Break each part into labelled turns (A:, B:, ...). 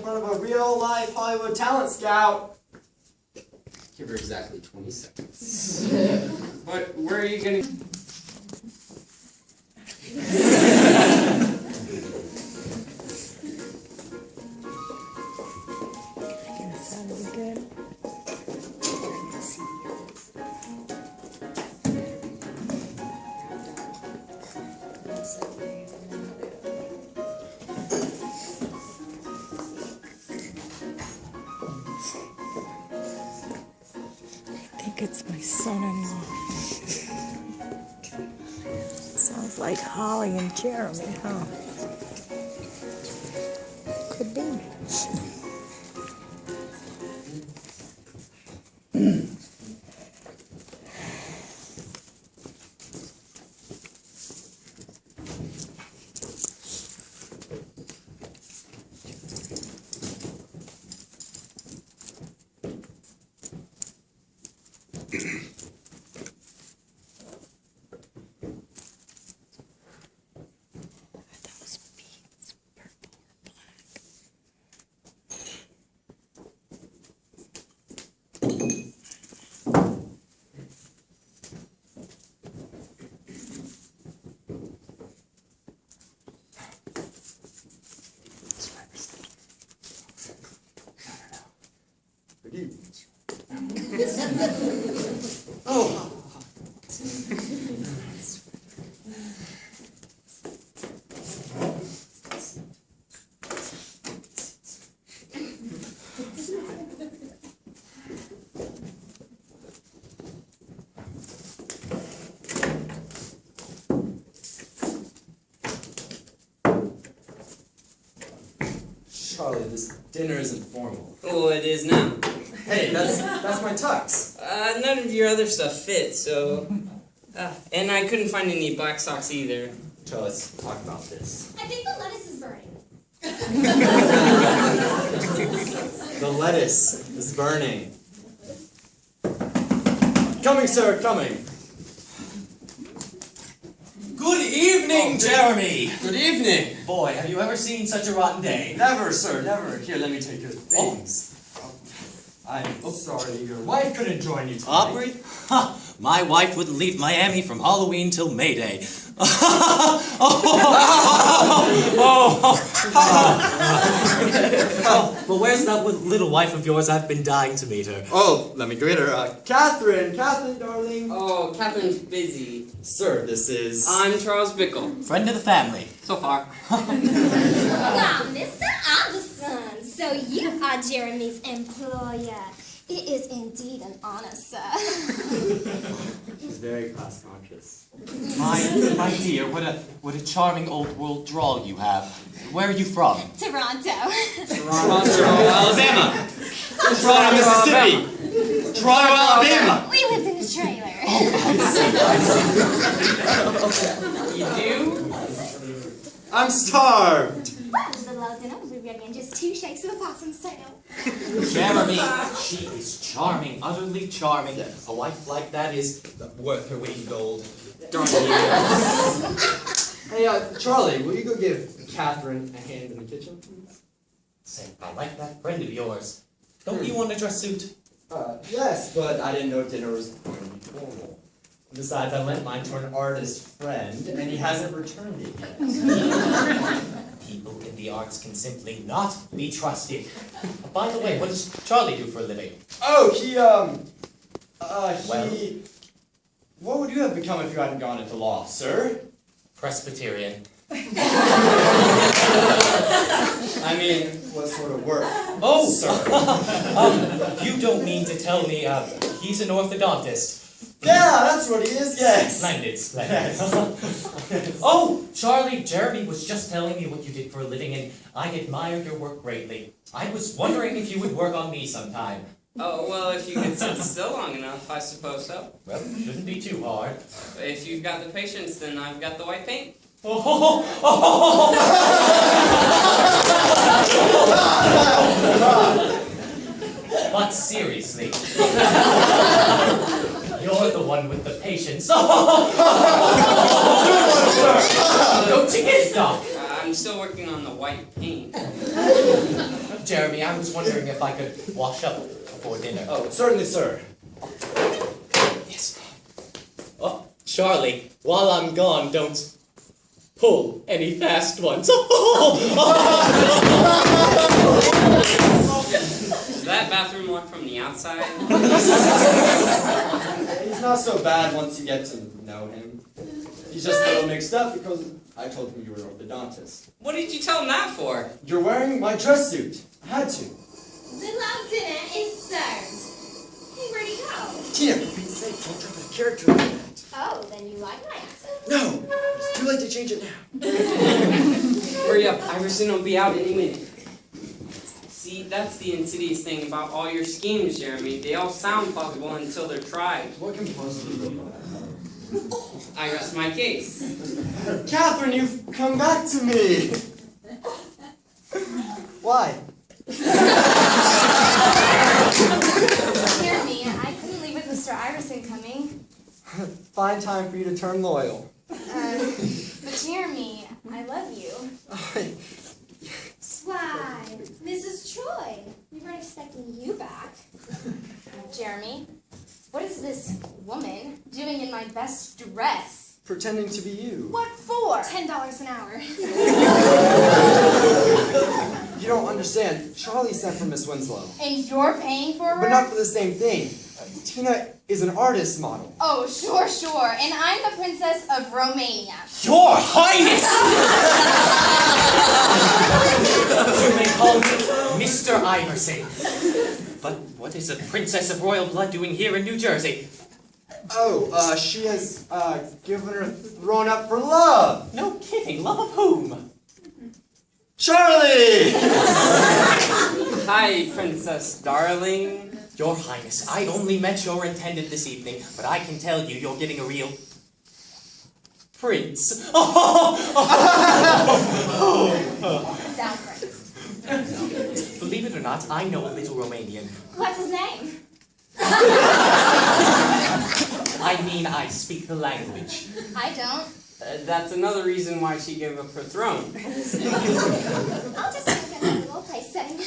A: front of a real-life Hollywood talent scout. Give her exactly 20 seconds.
B: But where are you going to...
C: It's my son-in-law. Sounds like Holly and Jeremy, huh? Could be.
A: Oh. Charlie, this dinner isn't formal.
B: Oh, it is now.
A: Hey, that's my tux.
B: None of your other stuff fits, so... and I couldn't find any black socks either.
A: So let's talk about this.
D: I think the lettuce is burning.
A: The lettuce is burning. Coming, sir, coming.
E: Good evening, Jeremy!
A: Good evening.
E: Boy, have you ever seen such a rotten day?
A: Never, sir, never. Here, let me take your things. I'm sorry your wife couldn't join you tonight.
E: Aubrey? Ha! My wife wouldn't leave Miami from Halloween till May Day. But where's that little wife of yours? I've been dying to meet her.
A: Oh, let me greet her. Catherine, darling.
B: Oh, Catherine's busy.
A: Sir, this is...
B: I'm Charles Bickle.
E: Friend of the family.
B: So far.
D: Wow, Mr. Anderson, so you are Jeremy's employer. It is indeed an honor, sir.
A: She's very class conscious.
E: My dear, what a charming old world drawl you have. Where are you from?
D: Toronto.
E: Toronto, Alabama. Toronto, Mississippi. Toronto, Alabama.
D: We lived in a trailer.
B: You do?
A: I'm starved.
D: Well, the low dinner will be ready in just 2 shakes of a possum's tail.
E: Jeremy, she is charming, utterly charming.
A: Yes.
E: A wife like that is worth her weight in gold.
B: Darn you.
A: Hey, Charlie, will you go give Catherine a hand in the kitchen, please?
E: Say, I like that friend of yours. Don't you want a dress suit?
A: Yes, but I didn't know dinner was going to be formal. Besides, I lent mine to an artist friend, and he hasn't returned it yet.
E: People in the arts can simply not be trusted. By the way, what does Charlie do for a living?
A: Oh,
E: Well?
A: What would you have become if you hadn't gone into law, sir?
E: Presbyterian.
A: I mean, what sort of work?
E: Oh,
A: sir.
E: You don't mean to tell me he's an orthodontist.
A: Yeah, that's what he is, yes.
E: Splendid, splendid. Oh, Charlie, Jeremy was just telling me what you did for a living, and I admired your work greatly. I was wondering if you would work on me sometime.
B: Oh, well, if you could sit still long enough, I suppose so.
E: Well, it shouldn't be too hard.
B: If you've got the patience, then I've got the white paint. But seriously, you're the one with the patience. Don't you get it, Doc? I'm still working on the white paint.
E: Jeremy. I was wondering if I could wash up before dinner.
A: Oh, certainly, sir.
E: Yes. Oh, Charlie, while I'm gone, don't pull any fast ones.
B: Is that bathroom locked from the outside?
A: He's not so bad once you get to know him. He's just a little mixed up because I told him you were an orthodontist.
B: What did you tell him that for?
A: You're wearing my dress suit. I had to.
D: The lieutenant is served. Hey, where'd he go?
A: Tina, for Pete's sake, don't drop a character like that.
D: Oh, then you like my accent?
A: No! It's too late to change it now.
B: Hurry up, Iverson will be out any minute. See, that's the insidious thing about all your schemes, Jeremy. They all sound plausible until they're tried.
A: What can possibly go wrong?
B: I rest my case.
A: Catherine, you've come back to me! Why?
D: Hear me, I couldn't leave with Mr. Iverson coming.
A: Fine time for you to turn loyal.
D: But Jeremy, I love you. Why, Mrs. Troy, we weren't expecting you back. Jeremy, what is this woman doing in my best dress?
A: Pretending to be you.
D: What for? $10 an hour.
A: You don't understand. Charlie sent for Miss Winslow.
D: And you're paying for her?
A: But not for the same thing. Tina is an artist model.
D: Oh, sure. And I'm the Princess of Romania.
E: Your Highness! You may call me Mr. Iverson. But what is a princess of royal blood doing here in New Jersey?
A: Oh, she has, given her thrown up for love.
E: No kidding. Love of whom?
A: Charlie!
B: Hi, Princess Darling.
E: Your Highness, I only met your intended this evening, but I can tell you you're getting a real prince.
D: Down, Prince.
E: Believe it or not, I know a little Romanian.
D: What's his name?
E: I mean, I speak the language.
D: I don't.
B: That's another reason why she gave up her throne.
D: I'll just look at a little place setting.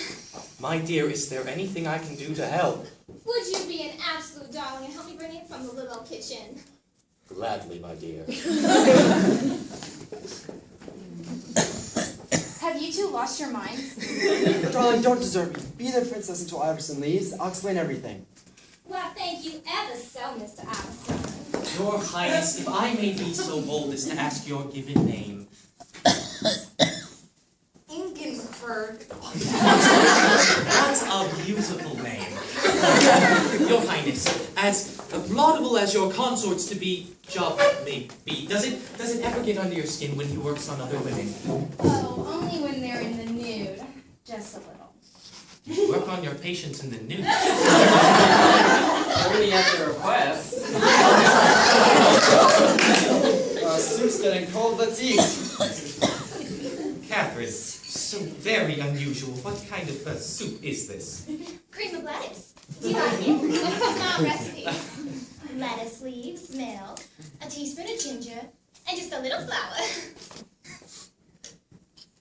E: My dear, is there anything I can do to help?
D: Would you be an absolute darling and help me bring it from the little kitchen?
E: Gladly, my dear.
D: Have you two lost your minds?
A: Darling, don't desert me. Be the princess until Iverson leaves. I'll explain everything.
D: Well, thank you ever so, Mr. Allison.
E: Your Highness, if I may be so bold as to ask your given name.
D: Ingenberg.
E: That's a beautiful name. Your Highness, as laudable as your consort's to be job may be, does it ever get under your skin when he works on other women?
D: Oh, only when they're in the nude. Just a little.
E: You work on your patients in the nude.
B: Only at the request.
A: Soup's getting cold. Let's eat.
E: Catherine, so very unusual. What kind of soup is this?
D: Cream of lettuce. Do you like it? It's not a recipe. Lettuce leaves, milk, a teaspoon of ginger, and just a little flour.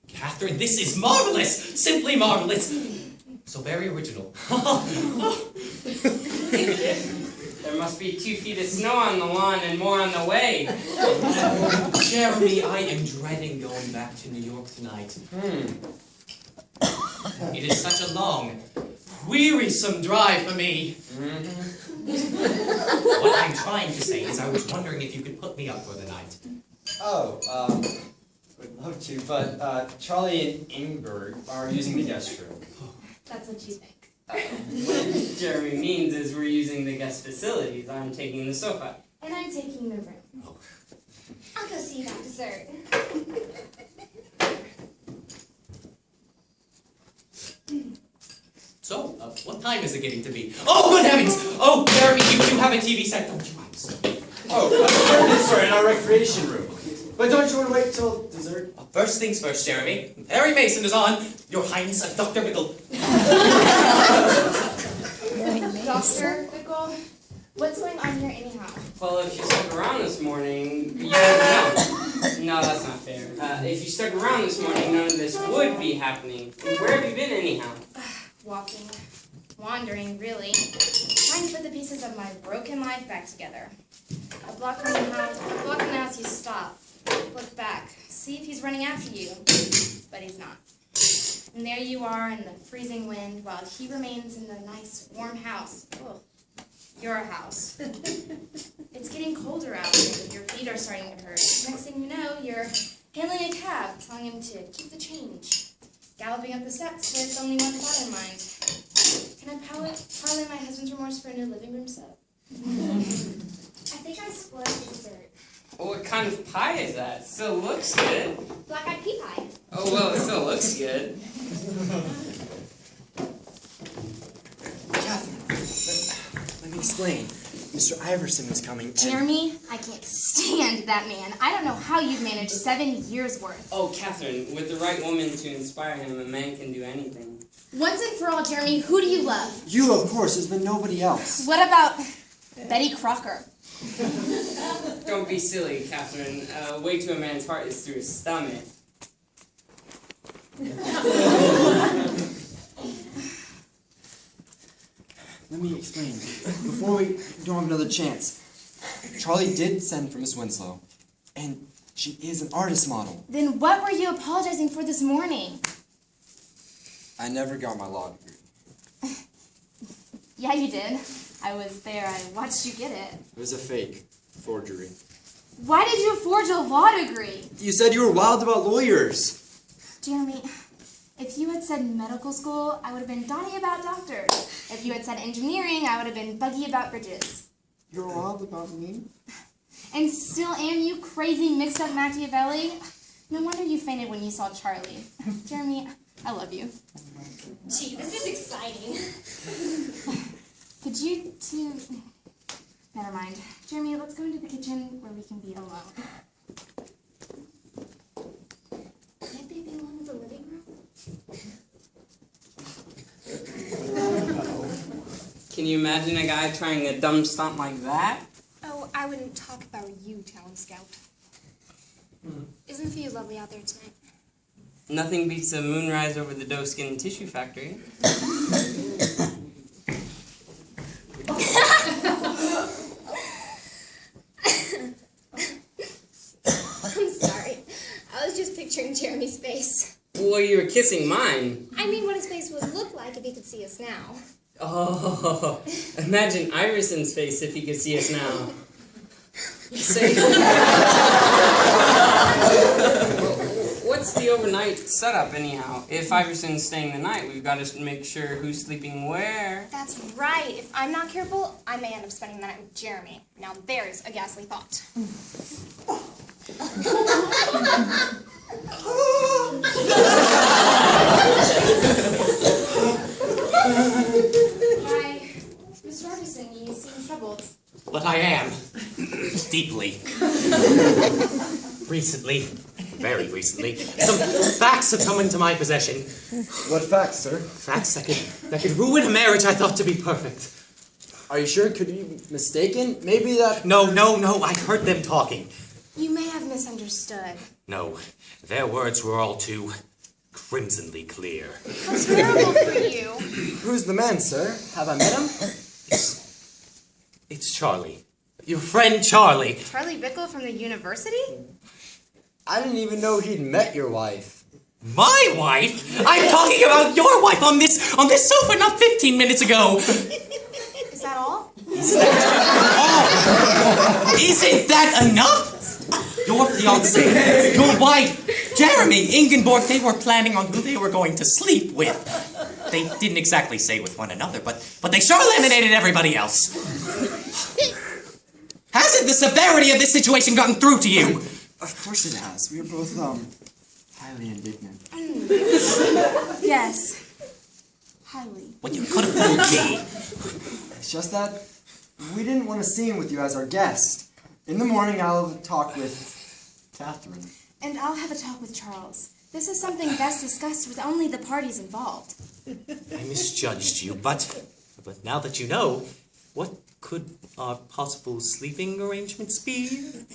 E: Catherine, this is marvelous! Simply marvelous! So very original.
B: There must be 2 feet of snow on the lawn and more on the way.
E: Jeremy, I am dreading going back to New York tonight. It is such a long, wearisome drive for me. What I'm trying to say is I was wondering if you could put me up for the night.
A: Oh, would love to, but Charlie and Ingberg are using the guest room.
D: That's what you think.
B: What Jeremy means is we're using the guest facilities. I'm taking the sofa.
D: And I'm taking the room.
E: Oh.
D: I'll go see about dessert.
E: So, what time is it getting to be? Oh, good heavens! Oh, Jeremy, you have a TV set, don't you? I'm sorry.
A: Oh, sorry, in our recreation room. But don't you want to wait till dessert?
E: First things first, Jeremy. Harry Mason is on. Your Highness, Dr. Bickle.
D: Dr. Bickle, what's going on here anyhow?
B: Well, if you stuck around this morning, you would know. No, that's not fair. If you stuck around this morning, none of this would be happening. Where have you been anyhow?
D: walking, wandering, really, trying to put the pieces of my broken life back together. A block from the house, you stop, look back, see if he's running after you, but he's not. And there you are in the freezing wind, while he remains in the nice, warm house. Oh, your house. It's getting colder out, and your feet are starting to hurt. Next thing you know, you're hailing a cab, telling him to keep the change. Galloping up the steps with only one thought in mind. Can I parlay my husband's remorse for a new living room set?
F: I think I spoiled the dessert.
B: Oh, what kind of pie is that? Still looks good.
F: Black-eyed pea pie.
B: Oh, well, it still looks good.
A: Catherine, let me explain. Mr. Iverson is coming.
D: Jeremy, I can't stand that man. I don't know how you've managed 7 years' worth.
B: Oh, Catherine, with the right woman to inspire him, a man can do anything.
D: Once and for all, Jeremy, who do you love?
A: You, of course. There's been nobody else.
D: What about Betty Crocker?
B: Don't be silly, Catherine. Way to a man's heart is through his stomach.
A: Let me explain. Before we don't have another chance. Charlie did send for Miss Winslow, and she is an artist model.
D: Then what were you apologizing for this morning?
A: I never got my law degree.
D: Yeah, you did. I was there. I watched you get it.
A: It was a fake forgery.
D: Why did you forge a law degree?
A: You said you were wild about lawyers.
D: Jeremy, if you had said medical school, I would have been dotty about doctors. If you had said engineering, I would have been buggy about bridges.
A: You're wild about me?
D: And still am you, crazy mixed up Machiavelli? No wonder you fainted when you saw Charlie. Jeremy, I love you.
F: Gee, this is exciting.
D: Could you two... Never mind. Jeremy, let's go into the kitchen where we can be alone.
F: Can't they be alone in the living room?
B: Can you imagine a guy trying a dumb stunt like that?
F: Oh, I wouldn't talk about you, Talent Scout. Isn't the view lovely out there tonight?
B: Nothing beats a moonrise over the doe-skin tissue factory.
F: I'm sorry. I was just picturing Jeremy's face.
B: Well, you were kissing mine.
F: I mean what his face would look like if he could see us now.
B: Oh, imagine Iverson's face if he could see us now. Say, what's the overnight setup anyhow? If Iverson's staying the night, we've got to make sure who's sleeping where.
F: That's right. If I'm not careful, I may end up spending the night with Jeremy. Now there's a ghastly thought.
D: Hi, Mr. Iverson, you seem troubled.
E: But I am. Deeply. Recently, very recently, some facts have come into my possession.
A: What facts, sir?
E: Facts that could ruin a marriage I thought to be perfect.
A: Are you sure? Could you be mistaken? Maybe that...
E: No, I heard them talking.
F: You may have misunderstood.
E: No, their words were all too crimsonly clear.
F: How terrible for you.
A: Who's the man, sir? Have I met him?
E: It's Charlie. Your friend Charlie.
D: Charlie Bickle from the university?
A: I didn't even know he'd met your wife.
E: My wife? I'm talking about your wife on this sofa not 15 minutes ago.
D: Is that all?
E: Is that all? Isn't that enough? Your fiancé, your wife, Jeremy, Ingeborg, they were planning on who they were going to sleep with. They didn't exactly say with one another, but they sure eliminated everybody else. Hasn't the severity of this situation gotten through to you?
A: Of course it has. We were both, highly indignant.
D: Yes. Highly.
E: Well, you could have told me.
A: It's just that we didn't want to scene with you as our guest. In the morning, I'll have a talk with Catherine.
D: And I'll have a talk with Charles. This is something best discussed with only the parties involved.
E: I misjudged you, but now that you know, what could our possible sleeping arrangements be?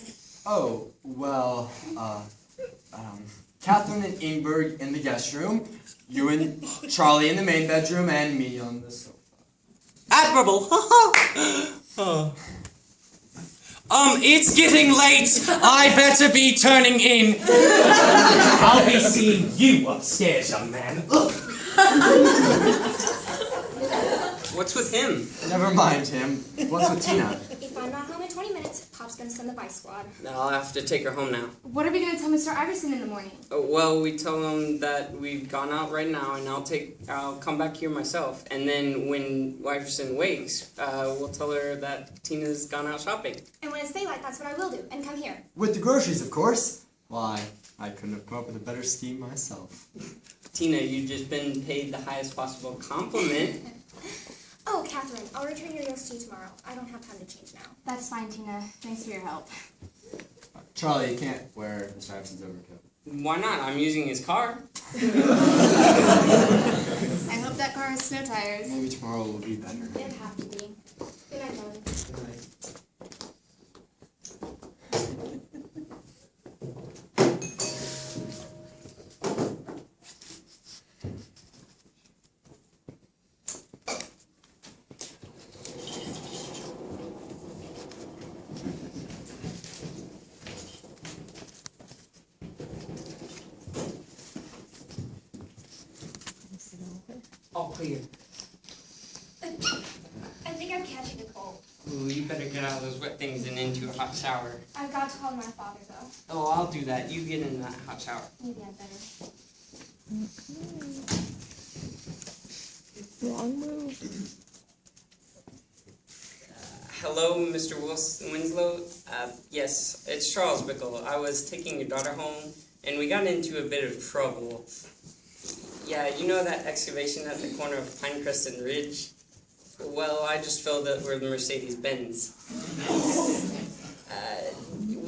A: Oh, well, Catherine and Ingberg in the guest room, You and Charlie in the main bedroom and me on the sofa.
E: Admirable. Oh. It's getting late. I better be turning in. I'll be seeing you upstairs, young man.
B: What's with him?
A: Never mind him. What's with Tina?
F: If I'm not home in 20 minutes, Pop's gonna send the bike squad.
B: I'll have to take her home now.
D: What are we going to tell Mr. Iverson in the morning?
B: Well, we tell him that we've gone out right now, and I'll come back here myself. And then when Iverson wakes, we'll tell her that Tina's gone out shopping.
F: And when it's daylight, that's what I will do. And come here.
A: With the groceries, of course. Why, I couldn't have come up with a better scheme myself.
B: Tina, you've just been paid the highest possible compliment.
F: Oh, Catherine, I'll return your yours to you tomorrow. I don't have time to change now.
D: That's fine, Tina. Thanks for your help.
A: Charlie, you can't wear Mr. Iverson's overcoat.
B: Why not? I'm using his car.
D: I hope that car has snow tires.
A: Maybe tomorrow will be better.
F: It'd have to be. Good night, darling.
A: Good night.
B: All clear.
F: I think I'm catching a cold.
B: Ooh, you better get out of those wet things and into a hot shower.
F: I've got to call my father, though.
B: Oh, I'll do that. You get in that hot shower.
F: Maybe I better.
C: Wrong move.
B: Hello, Mr. Winslow. Yes, it's Charles Bickle. I was taking your daughter home, and we got into a bit of trouble. Yeah, you know that excavation at the corner of Pinecrest and Ridge? Well, I just filled it with Mercedes-Benz.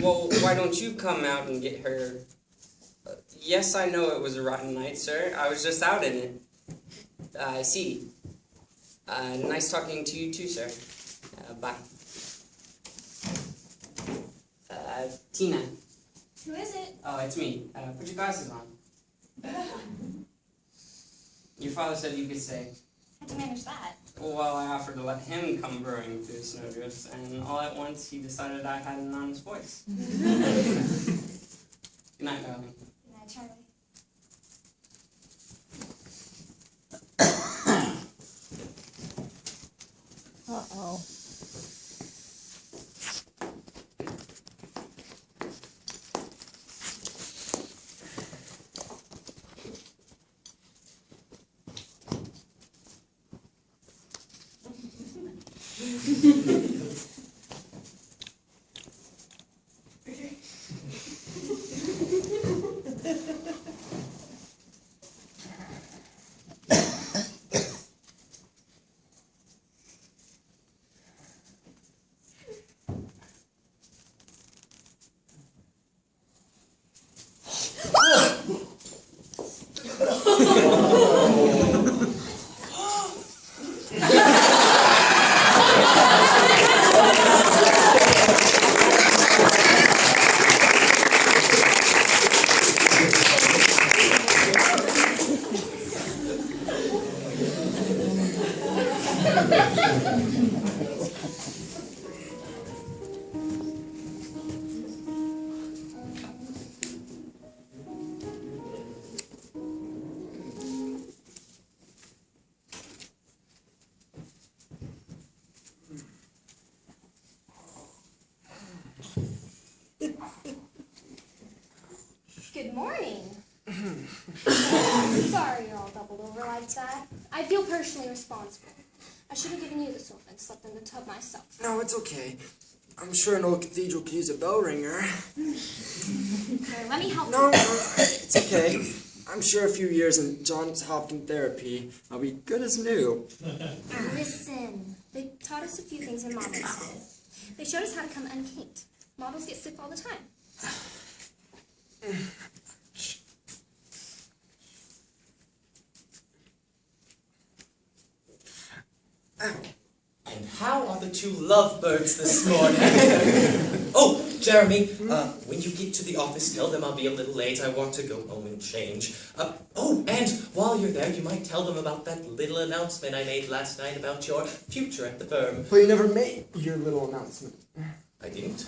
B: Well, why don't you come out and get her? Yes, I know it was a rotten night, sir. I was just out in it. I see. Nice talking to you too, sir. Bye. Tina.
F: Who is it?
B: Oh, it's me. Put your glasses on. Your father said you could stay.
F: How'd you manage that?
B: Well, I offered to let him come burrowing through the snowdrifts, and all at once he decided I had an honest voice. Good night, darling.
F: Good night, Charlie.
C: Uh-oh.
F: Good morning. Sorry you're all doubled over like that. I feel personally responsible. I should have given you the sofa and slept in the tub myself.
A: No, it's okay. I'm sure an old cathedral could use a bell ringer.
F: Here, let me help
A: No,
F: you.
A: it's okay. I'm sure a few years in Johns Hopkins therapy, I'll be good as new.
F: Listen, they taught us a few things in model school. They showed us how to come unkinked. Models get stiff all the time.
E: And how are the two lovebirds this morning? Oh, Jeremy, when you get to the office, tell them I'll be a little late. I want to go home and change. Oh, and while you're there, you might tell them about that little announcement I made last night about your future at the firm.
A: But you never made your little announcement.
E: I didn't?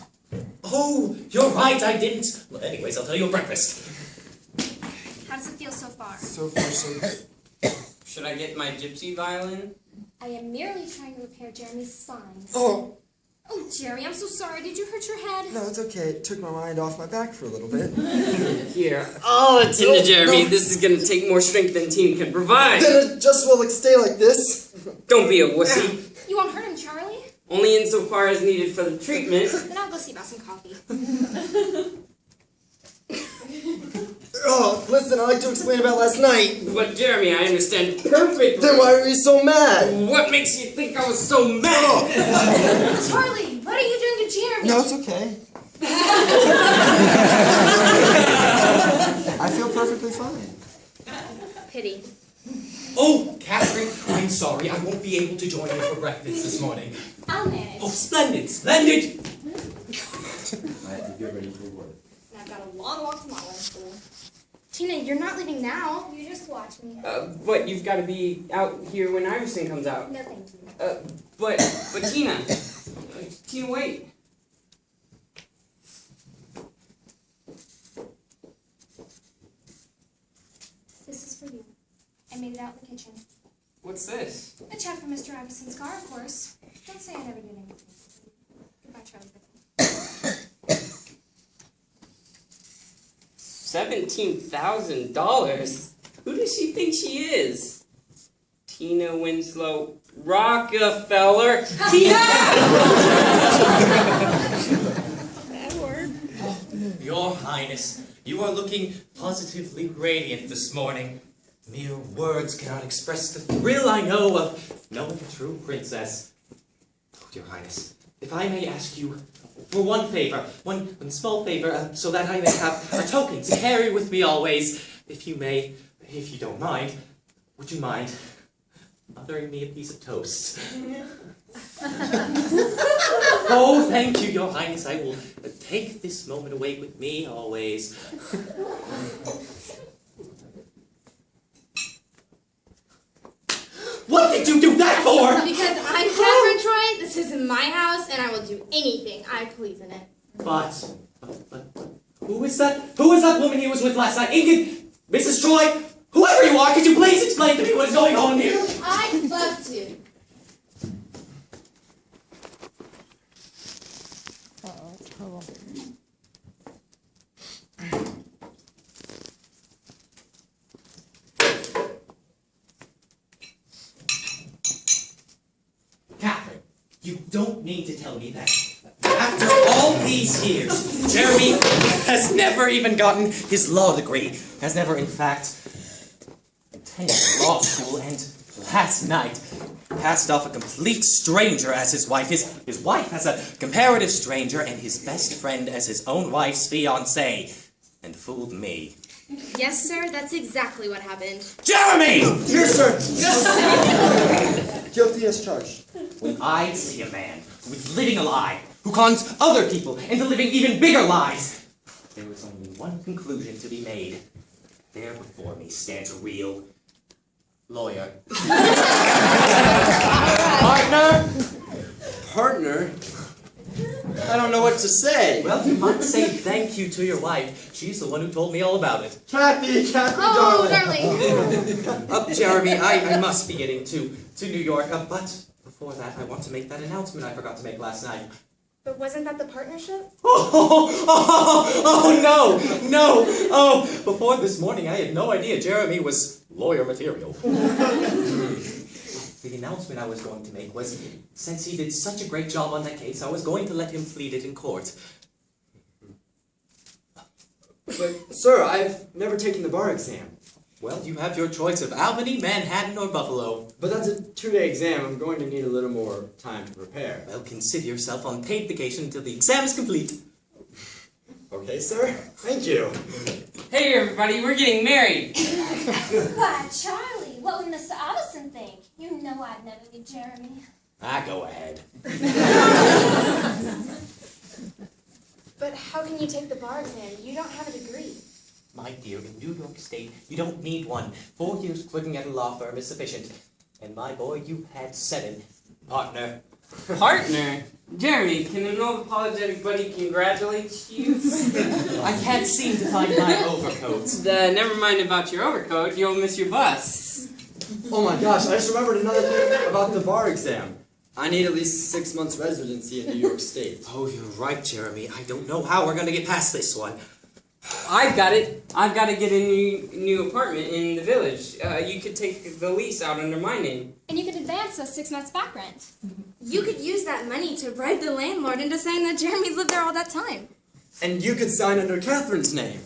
E: Oh, you're right, I didn't. Well, anyways, I'll tell you at breakfast.
F: How does it feel so far?
A: So far, so good.
B: Should I get my gypsy violin?
F: I am merely trying to repair Jeremy's spine.
A: Oh,
F: Oh, Jeremy, I'm so sorry. Did you hurt your head?
A: no, it's okay. It took my mind off my back for a little bit.
B: Here. Oh, it's into Jeremy.
A: no.
B: This is gonna take more strength than Team can provide.
A: Then it just will stay like this.
B: Don't be a wussy.
F: You won't hurt him, Charlie?
B: Only insofar as needed for the treatment.
F: Then I'll go see about some coffee.
A: Oh, listen, I'd like to explain about last night.
B: But Jeremy, I understand perfectly.
A: Then why were you so mad?
B: What makes you think I was so mad?
F: Charlie, what are you doing to Jeremy?
A: No, it's okay. I feel perfectly fine.
F: Pity.
E: Oh, Catherine, I'm sorry. I won't be able to join you for breakfast this morning.
F: I'll manage.
E: Oh, splendid, splendid!
G: I have to get ready for work.
F: And I've got a long walk tomorrow in school.
D: Tina, you're not leaving now.
F: You just watch me.
B: But you've got to be out here when Iverson comes out.
F: No, thank you.
B: But Tina, Tina, wait.
F: This is for you. I made it out in the kitchen.
B: What's this?
F: A check from Mr. Iverson's car, of course. Don't say I never did anything. Goodbye, Charlie.
B: $17,000? Who does she think she is? Tina Winslow Rockefeller? Tina!
C: That word.
E: Your Highness, you are looking positively radiant this morning. Mere words cannot express the thrill I know of knowing a true princess. Oh, Your Highness, if I may ask you for one favor, one small favor, so that I may have a token to carry with me always, if you don't mind, would you mind mothering me a piece of toast? Oh, thank you, Your Highness. I will take this moment away with me always. What did you do that for?
D: Because I'm Catherine Troy, this isn't my house, and I will do anything I please in it.
E: But who is that? Who is that woman he was with last night? Ingrid, Mrs. Troy, whoever you are, could you please explain to me what is going on here?
D: I'd love to.
C: Uh-oh, trouble.
E: Catherine, you don't mean to tell me that after all these years, Jeremy has never even gotten his law degree, has never, in fact, attended law school, and last night passed off a complete stranger as his wife, his wife as a comparative stranger, and his best friend as his own wife's fiancé, and fooled me.
D: Yes, sir, that's exactly what happened.
E: Jeremy!
A: Here, sir. Guilty as charged.
E: When I see a man who is living a lie, who cons other people into living even bigger lies, there is only one conclusion to be made. There before me stands a real lawyer.
A: Partner? Partner? I don't know what to say.
E: Well, you might say thank you to your wife. She's the one who told me all about it.
A: Kathy,
D: Oh,
A: darling.
E: Jeremy, I must be getting to New York, but before that, I want to make that announcement I forgot to make last night.
D: But wasn't that the partnership?
E: Oh, no. Oh, before this morning, I had no idea Jeremy was lawyer material. The announcement I was going to make was, since he did such a great job on that case, I was going to let him plead it in court.
A: But, sir, I've never taken the bar exam.
E: Well, you have your choice of Albany, Manhattan, or Buffalo.
A: But that's a 2-day exam. I'm going to need a little more time to prepare.
E: Well, consider yourself on paid vacation until the exam is complete.
A: Okay, sir. Thank you.
B: Hey everybody, we're getting married.
F: Why, Charlie, what would Mr. Iverson think? You know I'd never leave Jeremy.
E: Go ahead.
D: But how can you take the bar exam? You don't have a degree.
E: My dear, in New York State, you don't need one. 4 years working at a law firm is sufficient. And my boy, you had 7. Partner.
B: Partner? Jeremy, can an old apologetic buddy congratulate you?
E: I can't seem to find my overcoat.
B: Never mind about your overcoat, you'll miss your bus.
A: Oh my gosh, I just remembered another thing about the bar exam. I need at least 6 months residency in New York State.
E: Oh, you're right, Jeremy. I don't know how we're going to get past this one.
B: I've got it. I've got to get a new apartment in the village. You could take the lease out under my name.
F: And you could advance us 6 months back rent.
D: You could use that money to bribe the landlord into saying that Jeremy's lived there all that time.
A: And you could sign under Catherine's name.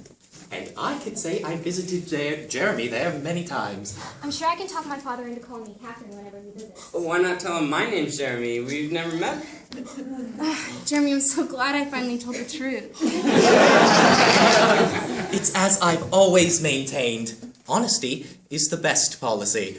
E: And I could say I visited Jeremy there many times.
F: I'm sure I can talk my father into calling me Catherine whenever he visits.
B: Why not tell him my name's Jeremy? We've never met.
D: Jeremy, I'm so glad I finally told the truth.
E: It's as I've always maintained. Honesty is the best policy.